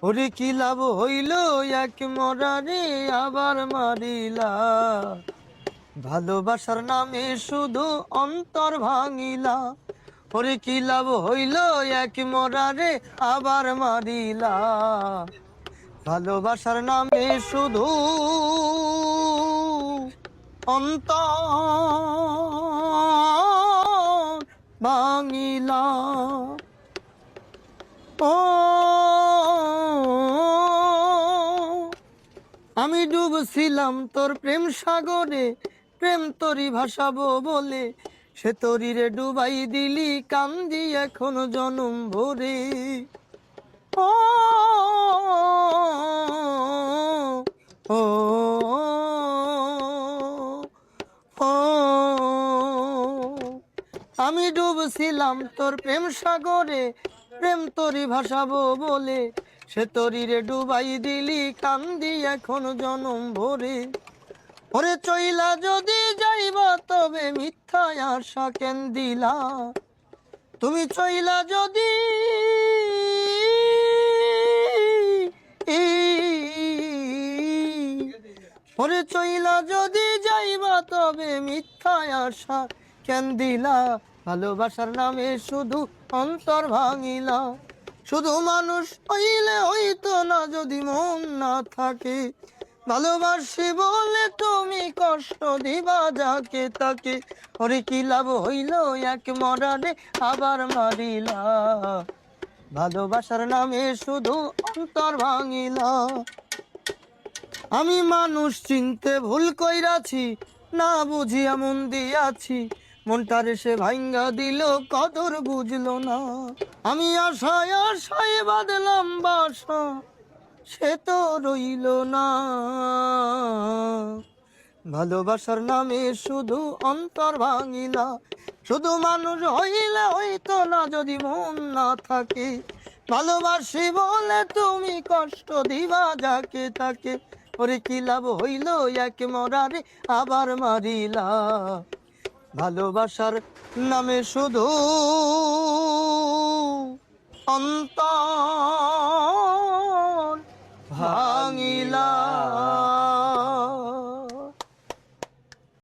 ওরে কি লাভ হইল এক মরারে আবার মারিলা, ভালোবাসার নামে শুধু অন্তর ভাঙিলা। ওরে কি লাভ হইল এক মরারে আবার মারিলা, ভালোবাসার নামে শুধু অন্তর ভাঙিলা। ও আমি ডুবছিলাম তোর প্রেম সাগরে, প্রেম তরি ভাসাবো বলে, সে তরিরে ডুবাই দিলি, কান্দি এখন জনম ভরে। ও ও ও আমি ডুবছিলাম তোর প্রেম সাগরে, প্রেম তরি ভাসাবো বলে, সে তরিরে ডুবাই দিলি, কান্দি এখন জনম ভরে। ওরে চইলা যদি যাইবা তবে মিথ্যায় আশা কেন দিলা, তুমি চইলা যদি ওরে চইলা যদি যাইবা তবে মিথ্যায় আশা কেন দিলা, ভালোবাসার নামে শুধু অন্তর ভাঙিলা। শুধু মানুষ হইলে হইতো না যদি মন না থাকে, ভালোবাসি বলে তুমি কষ্ট দিবা যাকে তাকে। ওরে কি লাভ হইল এক মরারে আবার মারিলা, ভালোবাসার নামে শুধু অন্তর ভাঙিলা। আমি মানুষ চিনতে ভুল কইরাছি, না বুঝিয়া মন দিয়াছি, মনটারে সে ভাঙ্গা দিল, কদর বুঝলো না। আমি আশায় আশায় বাঁধলাম বাসা, সে তো রইল না, ভালোবাসার নামে শুধু অন্তর ভাঙিলা। শুধু মানুষ হইলে হইতো না যদি মন না থাকে, ভালোবাসি বলে তুমি কষ্ট দিবা যাকে তাকে। ওরে কি লাভ হইল এক মরারে আবার মারিলা, ভালোবাসার নামে শুধু অন্তর